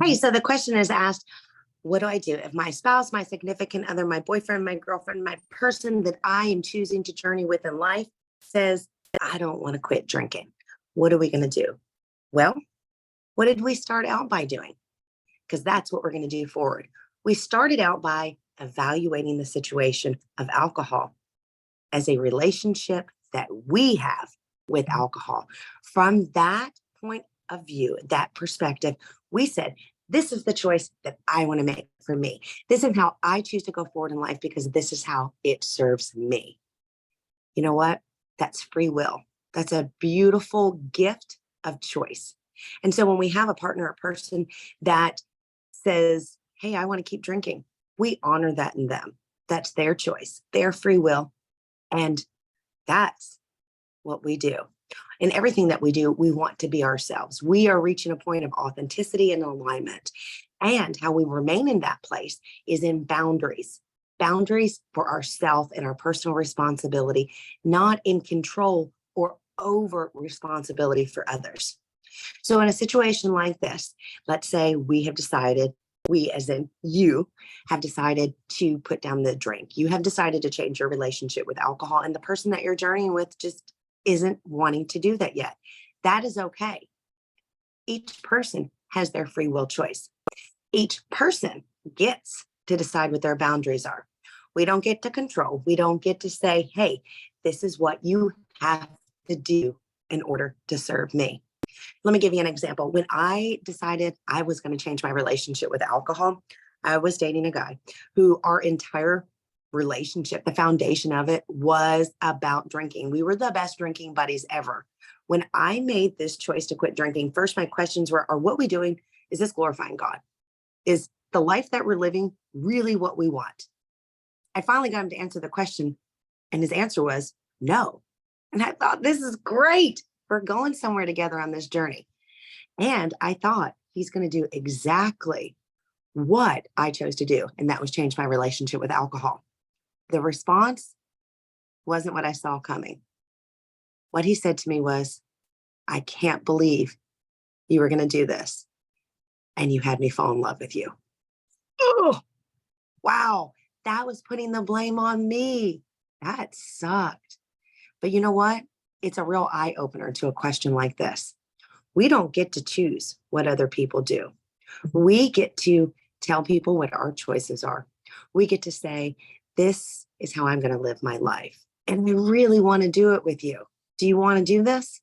Hey, so the question is asked, what do I do if my spouse, my significant other, my boyfriend, my girlfriend, my person that I am choosing to journey with in life says, I don't want to quit drinking? What are we going to do? Well, what did we start out by doing? Because that's what we're going to do forward. We started out by evaluating the situation of alcohol as a relationship that we have with alcohol. From that point of view, that perspective, we said, this is the choice that I want to make for me. This is how I choose to go forward in life because this is how it serves me. You know what? That's free will. That's a beautiful gift of choice. And so when we have a partner, a person that says, hey, I want to keep drinking, we honor that in them. That's their choice, their free will. And that's what we do. In everything that we do, we want to be ourselves. We are reaching a point of authenticity and alignment. And how we remain in that place is in boundaries. Boundaries for ourselves and our personal responsibility, not in control or over responsibility for others. So in a situation like this, let's say we have decided, we as in you have decided to put down the drink. You have decided to change your relationship with alcohol, and the person that you're journeying with just isn't wanting to do that yet. That is okay. Each person has their free will choice. Each person gets to decide what their boundaries are. We don't get to control. We don't get to say, hey, this is what you have to do in order to serve me. Let me give you an example. When I decided I was going to change my relationship with alcohol, I was dating a guy who our entire relationship, the foundation of it was about drinking. We were the best drinking buddies ever. When I made this choice to quit drinking, first my questions were, are what we doing, is this glorifying God? Is the life that we're living really what we want? I finally got him to answer the question, and his answer was no. And I thought, this is great. We're going somewhere together on this journey. And I thought he's going to do exactly what I chose to do. And that was change my relationship with alcohol. The response wasn't what I saw coming. What he said to me was, I can't believe you were going to do this. And you had me fall in love with you. Oh, wow. That was putting the blame on me. That sucked. But you know what? It's a real eye opener to a question like this. We don't get to choose what other people do. We get to tell people what our choices are. We get to say, this is how I'm going to live my life. And I really want to do it with you. Do you want to do this?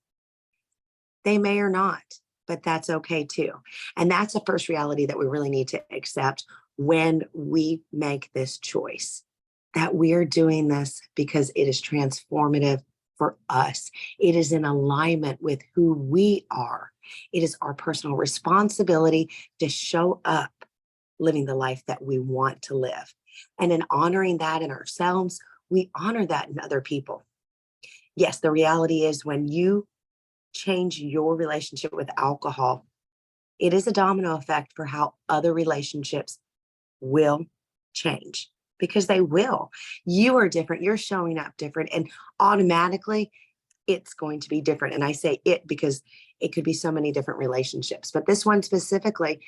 They may or not, but that's okay too. And that's the first reality that we really need to accept when we make this choice, that we're doing this because it is transformative for us. It is in alignment with who we are. It is our personal responsibility to show up living the life that we want to live. And in honoring that in ourselves, we honor that in other people. Yes, the reality is when you change your relationship with alcohol, it is a domino effect for how other relationships will change, because they will. You are different. You're showing up different, and automatically it's going to be different. And I say it because it could be so many different relationships, but this one specifically,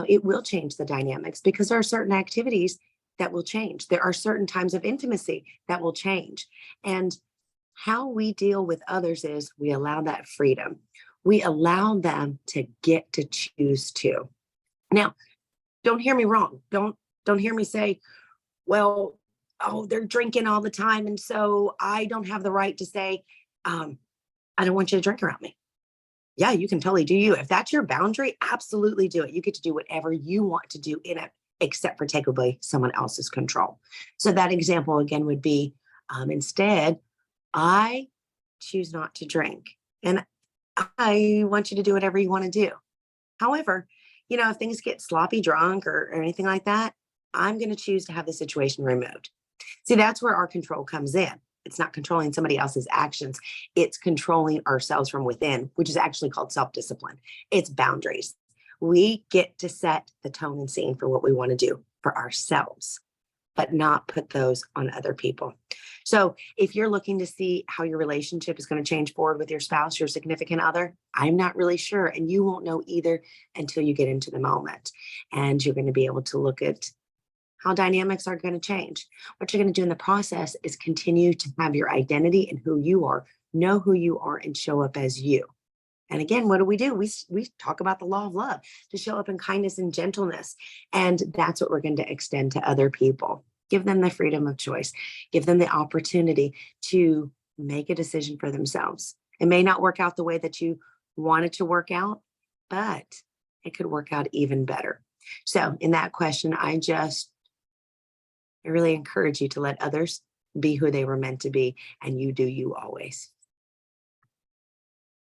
it will change the dynamics because there are certain activities that will change. There are certain times of intimacy that will change. And how we deal with others is we allow that freedom. We allow them to get to choose too. Now, don't hear me wrong. Don't hear me say, well, oh, they're drinking all the time, and so I don't have the right to say, I don't want you to drink around me. Yeah, you can totally do you. If that's your boundary, absolutely do it. You get to do whatever you want to do in it, except for take away someone else's control. So that example again would be, instead, I choose not to drink, and I want you to do whatever you want to do. However, if things get sloppy drunk or anything like that, I'm going to choose to have the situation removed. See, that's where our control comes in. It's not controlling somebody else's actions. It's controlling ourselves from within, which is actually called self-discipline. It's boundaries. We get to set the tone and scene for what we want to do for ourselves. but not put those on other people. So if you're looking to see how your relationship is going to change forward with your spouse, your significant other, I'm not really sure. And you won't know either until you get into the moment. And you're going to be able to look at how dynamics are going to change. What you're going to do in the process is continue to have your identity and who you are, know who you are, and show up as you. And again, what do? We talk about the law of love, to show up in kindness and gentleness. And that's what we're going to extend to other people. Give them the freedom of choice. Give them the opportunity to make a decision for themselves. It may not work out the way that you want it to work out, but it could work out even better. So in that question, I really encourage you to let others be who they were meant to be, and you do you always.